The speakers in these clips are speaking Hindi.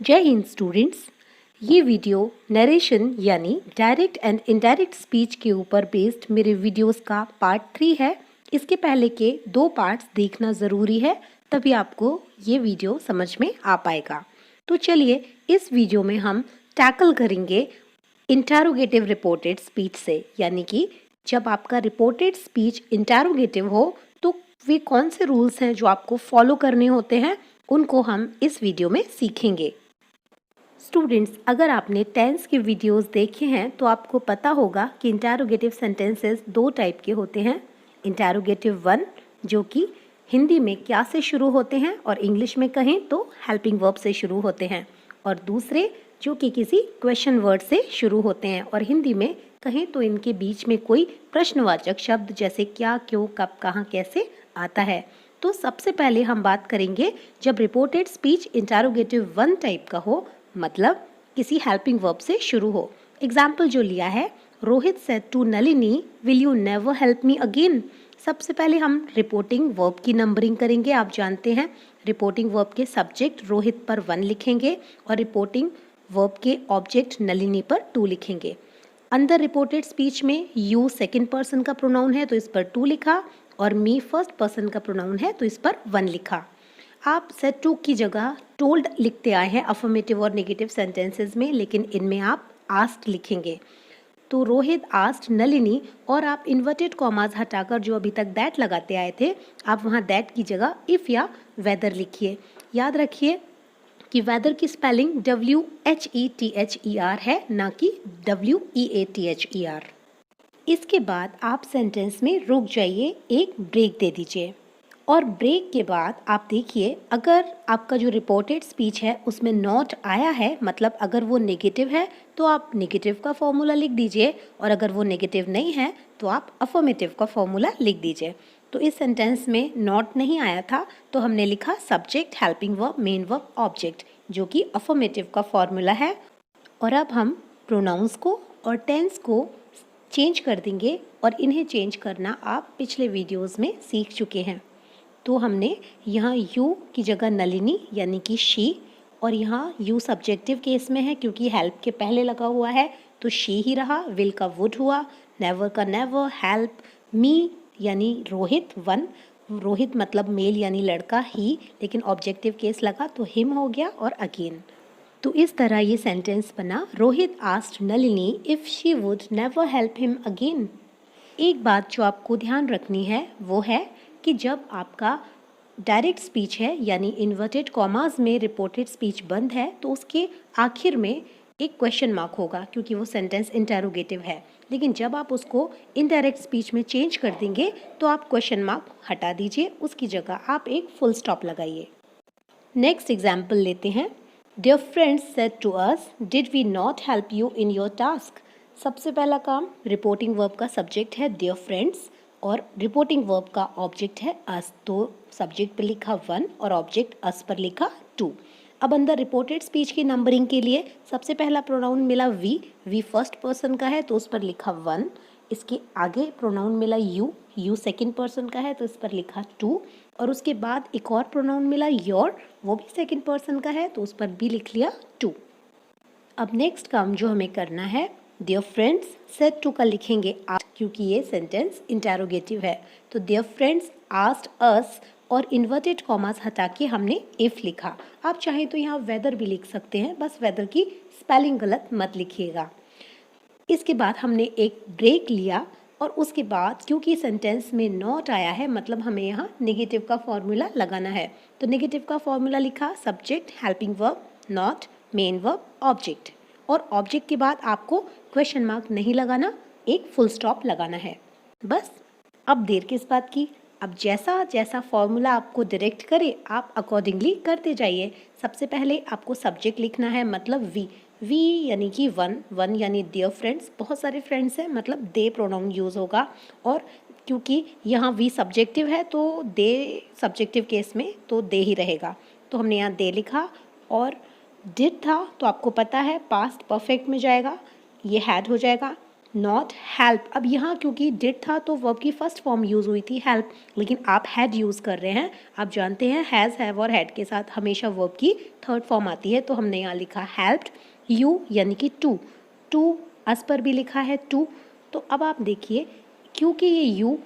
जय हिंद स्टूडेंट्स। ये वीडियो नरेशन यानी डायरेक्ट एंड इनडायरेक्ट स्पीच के ऊपर बेस्ड मेरे वीडियोस का पार्ट 3 है। इसके पहले के 2 पार्ट्स देखना ज़रूरी है, तभी आपको ये वीडियो समझ में आ पाएगा। तो चलिए इस वीडियो में हम टैकल करेंगे इंटरोगेटिव रिपोर्टेड स्पीच से, यानी कि जब आपका रिपोर्टेड स्पीच इंटरोगेटिव हो तो वे कौन से रूल्स हैं जो आपको फॉलो करने होते हैं, उनको हम इस वीडियो में सीखेंगे। स्टूडेंट्स, अगर आपने टेंस के वीडियोस देखे हैं तो आपको पता होगा कि इंटरोगेटिव सेंटेंसेस 2 टाइप के होते हैं। इंटरोगेटिव 1 जो कि हिंदी में क्या से शुरू होते हैं और इंग्लिश में कहें तो हेल्पिंग वर्ब से शुरू होते हैं, और दूसरे जो कि किसी क्वेश्चन वर्ड से शुरू होते हैं और हिंदी में कहें तो इनके बीच में कोई प्रश्नवाचक शब्द जैसे क्या, क्यों, कब, कहाँ, कैसे आता है। तो सबसे पहले हम बात करेंगे जब रिपोर्टेड स्पीच इंटरोगेटिव 1 टाइप का हो, मतलब किसी हेल्पिंग वर्ब से शुरू हो। एग्जाम्पल जो लिया है, Rohit said to Nalini, will you never help me again. सबसे पहले हम रिपोर्टिंग वर्ब की नंबरिंग करेंगे। आप जानते हैं रिपोर्टिंग वर्ब के सब्जेक्ट रोहित पर 1 लिखेंगे और रिपोर्टिंग वर्ब के ऑब्जेक्ट नलिनी पर 2 लिखेंगे। अंदर रिपोर्टेड स्पीच में यू सेकंड पर्सन का प्रोनाउन है तो इस पर 2 लिखा, और मी फर्स्ट पर्सन का प्रोनाउन है तो इस पर 1 लिखा। आप सेड टू की जगह टोल्ड लिखते आए हैं अफर्मेटिव और नेगेटिव सेंटेंसेस में, लेकिन इनमें आप आस्क्ड लिखेंगे। तो रोहित आस्क्ड नलिनी, और आप इन्वर्टेड कॉमास हटाकर जो अभी तक दैट लगाते आए थे, आप वहाँ दैट की जगह इफ़ या वेदर लिखिए। याद रखिए कि वेदर की स्पेलिंग WHETHER है, ना कि WEATHER। इसके बाद आप सेंटेंस में रुक जाइए, एक ब्रेक दे दीजिए, और ब्रेक के बाद आप देखिए अगर आपका जो रिपोर्टेड स्पीच है उसमें नॉट आया है, मतलब अगर वो नेगेटिव है तो आप नेगेटिव का फॉर्मूला लिख दीजिए, और अगर वो नेगेटिव नहीं है तो आप अफर्मेटिव का फॉर्मूला लिख दीजिए। तो इस सेंटेंस में नॉट नहीं आया था तो हमने लिखा subject, helping verb, main verb, object, जो कि अफर्मेटिव का फॉर्मूला है। और अब हम प्रोनाउंस को और टेंस को चेंज कर देंगे, और इन्हें चेंज करना आप पिछले वीडियोस में सीख चुके हैं। तो हमने यहाँ यू की जगह नलिनी यानी कि शी, और यहाँ यू सब्जेक्टिव केस में है क्योंकि हेल्प के पहले लगा हुआ है तो शी ही रहा। विल का वुड हुआ, नेवर का नेवर, हेल्प, मी यानी रोहित 1, रोहित मतलब मेल यानी लड़का ही, लेकिन ऑब्जेक्टिव केस लगा तो हिम हो गया, और अगेन। तो इस तरह ये सेंटेंस बना, Rohit asked Nalini if she would never help him again. एक बात जो आपको ध्यान रखनी है वो है कि जब आपका डायरेक्ट स्पीच है यानी इन्वर्टेड कॉमास में रिपोर्टेड स्पीच बंद है तो उसके आखिर में एक क्वेश्चन मार्क होगा क्योंकि वो सेंटेंस इंटरोगेटिव है। लेकिन जब आप उसको इनडायरेक्ट स्पीच में चेंज कर देंगे तो आप क्वेश्चन मार्क हटा दीजिए, उसकी जगह आप एक फुल स्टॉप लगाइए। नेक्स्ट एग्जाम्पल लेते हैं। Dear friends said to us, did we not help you in your task. सबसे पहला काम, रिपोर्टिंग वर्ब का सब्जेक्ट है डियर फ्रेंड्स और रिपोर्टिंग वर्ब का ऑब्जेक्ट है अस, तो सब्जेक्ट पर लिखा 1 और ऑब्जेक्ट अस पर लिखा 2। अब अंदर रिपोर्टेड स्पीच की नंबरिंग के लिए सबसे पहला प्रोनाउन मिला वी फर्स्ट पर्सन का है तो उस पर लिखा 1। इसके आगे प्रोनाउन मिला यू सेकंड पर्सन का है तो इस पर लिखा 2, और उसके बाद एक और प्रोनाउन मिला योर, वो भी सेकंड पर्सन का है तो उस पर भी लिख लिया 2। अब नेक्स्ट काम जो हमें करना है, डियर फ्रेंड्स सेड टू का लिखेंगे आस्क्ड, क्योंकि ये सेंटेंस इंटरोगेटिव है तो डियर फ्रेंड्स आस्क्ड अस, और इन्वर्टेड कॉमास हटा के हमने इफ लिखा। आप चाहें तो यहाँ वेदर भी लिख सकते हैं, बस वेदर की स्पेलिंग गलत मत लिखिएगा। इसके बाद हमने एक ब्रेक लिया, और उसके बाद क्योंकि सेंटेंस में नॉट आया है मतलब हमें यहाँ नेगेटिव का फॉर्मूला लगाना है, तो नेगेटिव का फॉर्मूला लिखा subject, helping verb, not, main verb, object, और ऑब्जेक्ट के बाद आपको क्वेश्चन मार्क नहीं लगाना, एक फुल स्टॉप लगाना है बस। अब देर किस बात की, अब जैसा जैसा फॉर्मूला आपको डायरेक्ट करे आप अकॉर्डिंगली करते जाइए। सबसे पहले आपको सब्जेक्ट लिखना है, मतलब वी यानी कि 1 यानी डियर फ्रेंड्स, बहुत सारे फ्रेंड्स हैं मतलब दे प्रोनाउन यूज़ होगा, और क्योंकि यहाँ वी सब्जेक्टिव है तो दे सब्जेक्टिव केस में तो दे ही रहेगा, तो हमने यहाँ दे लिखा। और डिड था तो आपको पता है पास्ट परफेक्ट में जाएगा, ये हैड हो जाएगा। Not help. अब यहाँ क्योंकि डिड था तो वर्ब की फर्स्ट फॉर्म यूज़ हुई थी हेल्प, लेकिन आप हैड यूज़ कर रहे हैं। आप जानते हैं हैज़, हैव और हैड के साथ हमेशा वर्ब की थर्ड फॉर्म आती है, तो हमने यहाँ लिखा हेल्प्ड यू यानी कि टू। टू अस पर भी लिखा है टू। तो अब आप देखिए, क्योंकि ये यू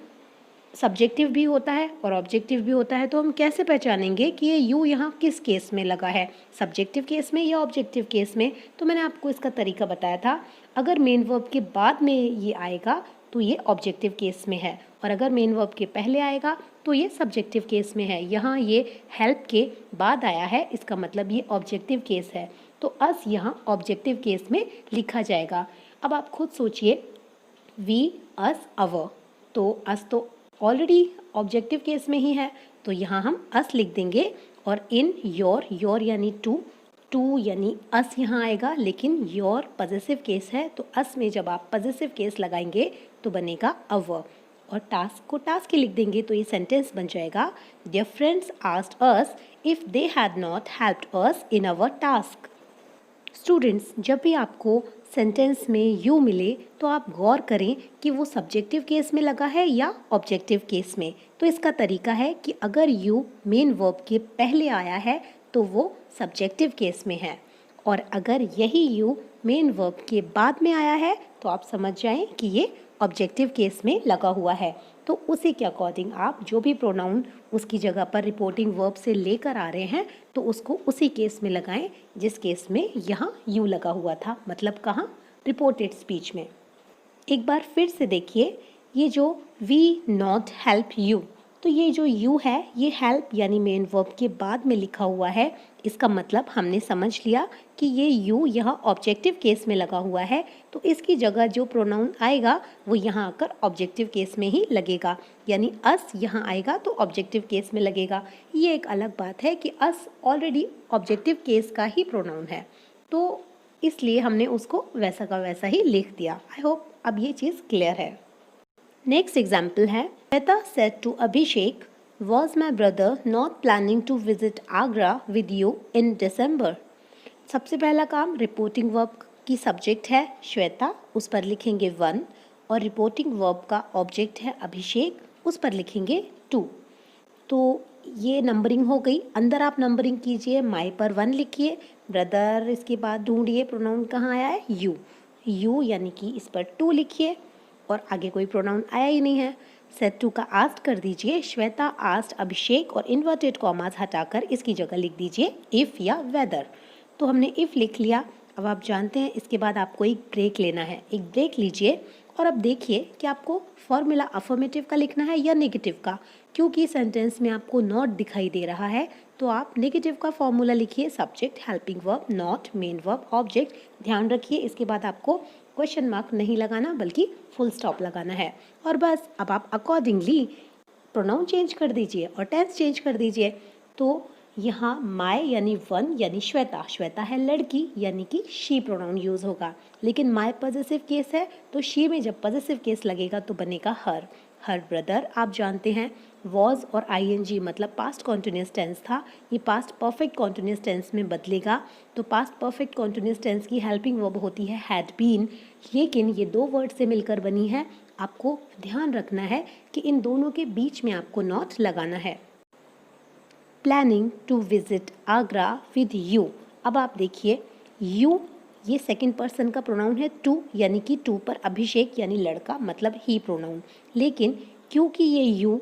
सब्जेक्टिव भी होता है और ऑब्जेक्टिव भी होता है, तो हम कैसे पहचानेंगे कि ये यू यहाँ किस केस में लगा है, सब्जेक्टिव केस में या ऑब्जेक्टिव केस में। तो मैंने आपको इसका तरीका बताया था। अगर मेन वर्ब के बाद में ये आएगा तो ये ऑब्जेक्टिव केस में है, और अगर मेन वर्ब के पहले आएगा तो ये सब्जेक्टिव केस में है। यहाँ ये हेल्प के बाद आया है, इसका मतलब ये ऑब्जेक्टिव केस है, तो अस यहाँ ऑब्जेक्टिव केस में लिखा जाएगा। अब आप खुद सोचिए, वी अस अवर, तो अस तो ऑलरेडी ऑब्जेक्टिव केस में ही है, तो यहाँ हम अस लिख देंगे। और इन योर, योर यानी टू, टू यानी अस यहाँ आएगा, लेकिन योर पॉजेसिव केस है, तो अस में जब आप पॉजेसिव केस लगाएंगे तो बनेगा अवर। और टास्क को टास्क ही लिख देंगे तो ये सेंटेंस बन जाएगा, their friends asked us if they had not helped us in our task. Students, जब भी आपको सेंटेंस में यू मिले तो आप गौर करें कि वो सब्जेक्टिव केस में लगा है या ऑब्जेक्टिव केस में। तो इसका तरीका है कि अगर यू मेन वर्ब के पहले आया है तो वो सब्जेक्टिव केस में है, और अगर यही यू मेन वर्ब के बाद में आया है तो आप समझ जाएं कि ये ऑब्जेक्टिव केस में लगा हुआ है। तो उसी के अकॉर्डिंग आप जो भी प्रोनाउन उसकी जगह पर रिपोर्टिंग वर्ब से लेकर आ रहे हैं तो उसको उसी केस में लगाएं जिस केस में यहाँ यू लगा हुआ था, मतलब कहाँ, रिपोर्टेड स्पीच में। एक बार फिर से देखिए, ये जो वी नॉट हेल्प यू, तो ये जो यू है ये हेल्प यानी मेन वर्ब के बाद में लिखा हुआ है। इसका मतलब हमने समझ लिया कि ये यू यहाँ ऑब्जेक्टिव केस में लगा हुआ है, तो इसकी जगह जो प्रोनाउन आएगा वो यहाँ आकर ऑब्जेक्टिव केस में ही लगेगा, यानी अस यहाँ आएगा तो ऑब्जेक्टिव केस में लगेगा। ये एक अलग बात है कि अस ऑलरेडी ऑब्जेक्टिव केस का ही प्रोनाउन है, तो इसलिए हमने उसको वैसा का वैसा ही लिख दिया। आई होप अब ये चीज़ क्लियर है। नेक्स्ट एग्जाम्पल है, Shweta said to Abhishek, was my brother not planning to visit Agra with you in December. सबसे पहला काम, रिपोर्टिंग वर्ब की सब्जेक्ट है श्वेता, उस पर लिखेंगे वन, और रिपोर्टिंग वर्ब का ऑब्जेक्ट है अभिषेक, उस पर लिखेंगे टू। तो ये नंबरिंग हो गई। अंदर आप नंबरिंग कीजिए, माई पर वन लिखिए, ब्रदर इसके बाद ढूंढिए प्रोनाउन कहाँ आया है, यू, यू यानी कि इस पर टू लिखिए, और आगे कोई प्रोनाउन आया ही नहीं है। सेड टू का आस्ट कर दीजिए, श्वेता आस्ट अभिषेक, और इन्वर्टेड कॉमास हटाकर इसकी जगह लिख दीजिए इफ़ या वेदर। तो हमने इफ़ लिख लिया। अब आप जानते हैं इसके बाद आपको एक ब्रेक लेना है, एक ब्रेक लीजिए और अब देखिए कि आपको फॉर्मूला अफर्मेटिव का लिखना है या नेगेटिव का। क्योंकि सेंटेंस में आपको नॉट दिखाई दे रहा है तो आप नेगेटिव का फॉर्मूला लिखिए, subject, helping verb, not, main verb, object. ध्यान रखिए इसके बाद आपको क्वेश्चन मार्क नहीं लगाना बल्कि फुल स्टॉप लगाना है। और बस अब आप अकॉर्डिंगली प्रोनाउन चेंज कर दीजिए और टेंस चेंज कर दीजिए। तो यहाँ माय यानी वन यानी श्वेता, श्वेता है लड़की यानी कि शी प्रोनाउन यूज़ होगा, लेकिन माय पॉजेसिव केस है तो शी में जब पॉजेसिव केस लगेगा तो बनेगा हर। हर ब्रदर आप जानते हैं वॉज और आईएनजी मतलब पास्ट कॉन्टिन्यूअस टेंस था, ये पास्ट परफेक्ट कॉन्टिन्यूअस टेंस में बदलेगा। तो पास्ट परफेक्ट कॉन्टिन्यूअस टेंस की हेल्पिंग वर्ब होती है हैड बीन, लेकिन ये दो वर्ड से मिलकर बनी है। आपको ध्यान रखना है कि इन दोनों के बीच में आपको नॉट लगाना है। Planning to visit Agra with you. अब आप देखिए यू ये सेकंड पर्सन का प्रोनाउन है टू, यानी कि टू पर अभिषेक यानी लड़का मतलब ही प्रोनाउन, लेकिन क्योंकि ये यू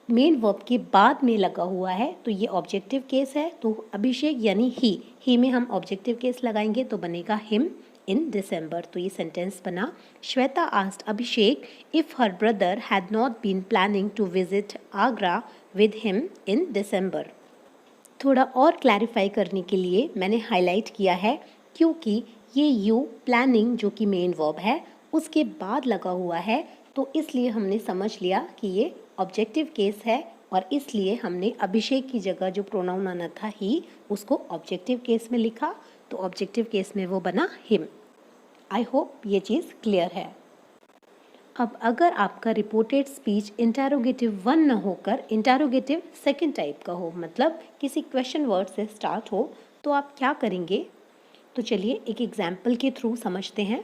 मेन वर्ब के बाद में लगा हुआ है तो ये ऑब्जेक्टिव केस है, तो अभिषेक यानी ही में हम ऑब्जेक्टिव केस लगाएंगे तो बनेगा हिम इन दिसंबर। तो ये सेंटेंस बना, Shweta asked Abhishek if her brother had not been planning to visit Agra with him in December. थोड़ा और क्लैरिफाई करने के लिए मैंने हाईलाइट किया है, क्योंकि ये यू प्लानिंग जो कि मेन वर्ब है उसके बाद लगा हुआ है, तो इसलिए हमने समझ लिया कि ये ऑब्जेक्टिव केस है, और इसलिए हमने अभिषेक की जगह जो प्रोनाउन आना था ही उसको ऑब्जेक्टिव केस में लिखा, तो ऑब्जेक्टिव केस में वो बना हिम। आई होप ये चीज़ क्लियर है। अब अगर आपका रिपोर्टेड स्पीच इंटेरोगेटिव वन न होकर इंटेरोगेटिव सेकंड टाइप का हो, मतलब किसी क्वेश्चन वर्ड से स्टार्ट हो, तो आप क्या करेंगे? तो चलिए एक एग्जाम्पल के थ्रू समझते हैं।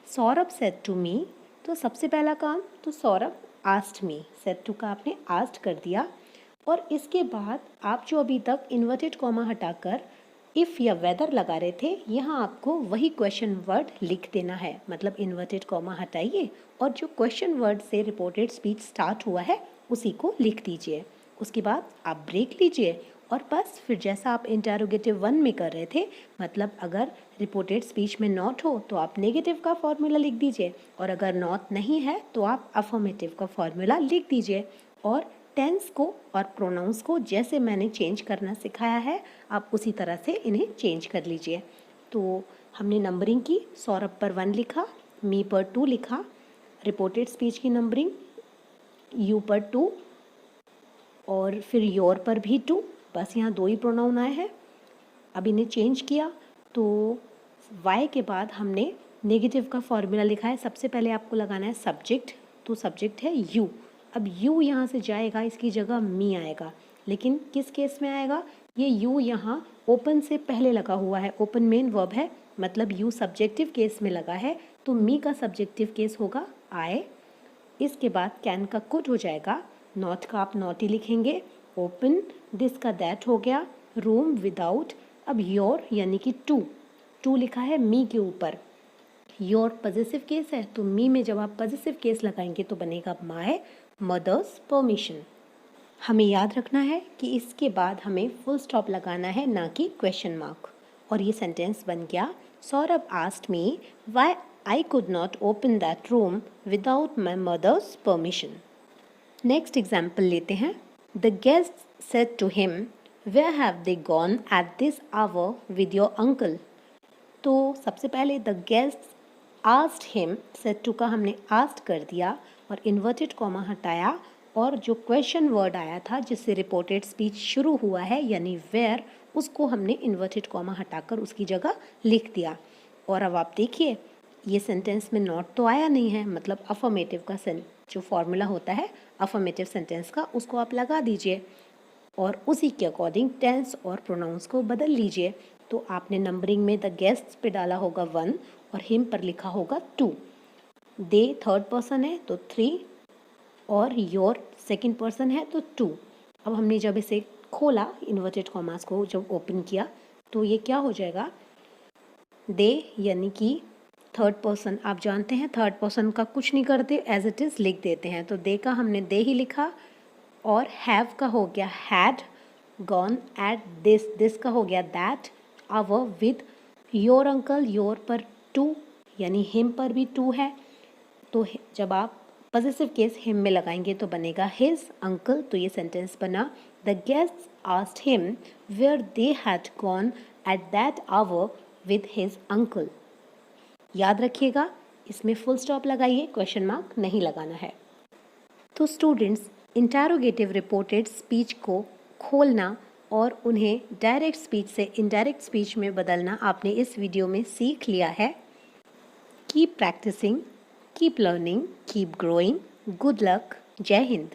सौरभ सेड टू मी, तो सबसे पहला काम तो Saurabh asked me, said to का आपने आस्क्ड कर दिया। और इसके बाद आप जो अभी तक इन्वर्टेड कॉमा हटाकर इफ़ या वेदर लगा रहे थे, यहाँ आपको वही क्वेश्चन वर्ड लिख देना है। मतलब इन्वर्टेड कॉमा हटाइए और जो क्वेश्चन वर्ड से रिपोर्टेड स्पीच स्टार्ट हुआ है उसी को लिख दीजिए। उसके बाद आप ब्रेक लीजिए और बस फिर जैसा आप इंटेरोगेटिव 1 में कर रहे थे, मतलब अगर रिपोर्टेड स्पीच में नॉट हो तो आप नेगेटिव का फॉर्मूला लिख दीजिए, और अगर नॉट नहीं है तो आप अफर्मेटिव का फॉर्मूला लिख दीजिए। और टेंस को और प्रोनाउंस को जैसे मैंने चेंज करना सिखाया है आप उसी तरह से इन्हें चेंज कर लीजिए। तो हमने नंबरिंग की, सौरभ पर 1 लिखा, मी पर 2 लिखा, रिपोर्टेड स्पीच की नंबरिंग यू पर 2 और फिर योर पर भी 2, बस यहाँ 2 ही प्रोनाउन आए हैं। अब इन्हें चेंज किया तो वाई के बाद हमने नेगेटिव का फॉर्मूला लिखा है। सबसे पहले आपको लगाना है सब्जेक्ट, तो सब्जेक्ट है यू। अब यू यहाँ से जाएगा, इसकी जगह मी आएगा, लेकिन किस केस में आएगा? ये यू यहाँ ओपन से पहले लगा हुआ है, ओपन मेन वर्ब है, मतलब यू सब्जेक्टिव केस में लगा है, तो मी का सब्जेक्टिव केस होगा आए। इसके बाद कैन का कुड हो जाएगा, नॉट का आप नॉट ही लिखेंगे, ओपन, दिस का दैट हो गया, रूम विदाउट। अब योर यानी कि टू लिखा है मी के ऊपर, योर पॉजिटिव केस है, तो मी में जब आप पॉजिटिव केस लगाएंगे तो बनेगा माय मदर्स परमिशन। हमें याद रखना है कि इसके बाद हमें फुल स्टॉप लगाना है, ना कि क्वेश्चन मार्क। और ये सेंटेंस बन गया, Saurabh asked me why I could not open that room without my mother's permission. Next example लेते हैं। The guest said to him where have they gone at this hour with your uncle. तो सबसे पहले the guest asked him, said to का हमने आस्क्ड कर दिया और इन्वर्टेड कॉमा हटाया, और जो क्वेश्चन वर्ड आया था जिससे रिपोर्टेड स्पीच शुरू हुआ है यानी वेयर, उसको हमने इन्वर्टेड कॉमा हटाकर उसकी जगह लिख दिया। और अब आप देखिए ये सेंटेंस में नॉट तो आया नहीं है, मतलब अफर्मेटिव का जो फॉर्मूला होता है अफर्मेटिव सेंटेंस का, उसको आप लगा दीजिए और उसी के अकॉर्डिंग टेंस और प्रोनाउंस को बदल लीजिए। तो आपने नंबरिंग में द गेस्ट्स पे डाला होगा 1 और हिम पर लिखा होगा 2, दे थर्ड पर्सन है तो 3 और योर सेकंड पर्सन है तो 2। अब हमने जब इसे खोला, इन्वर्टेड कॉमास को जब ओपन किया, तो ये क्या हो जाएगा, दे यानी कि थर्ड पर्सन, आप जानते हैं थर्ड पर्सन का कुछ नहीं करते, एज इट इज़ लिख देते हैं, तो दे का हमने दे ही लिखा, और हैव का हो गया हैड गॉन एट दिस का हो गया that, hour with your uncle, your पर 2 यानी हिम पर भी 2 है, तो जब आप पॉजिटिव केस हिम में लगाएंगे तो बनेगा हिज अंकल। तो ये सेंटेंस बना, the guests asked him where they had gone at that hour with his uncle. याद रखिएगा इसमें फुल स्टॉप लगाइए, क्वेश्चन मार्क नहीं लगाना है। तो स्टूडेंट्स, इंटेरोगेटिव रिपोर्टेड स्पीच को खोलना और उन्हें डायरेक्ट स्पीच से इनडायरेक्ट स्पीच में बदलना आपने इस वीडियो में सीख लिया है। Keep practising, keep learning, keep growing, good luck, जय हिंद।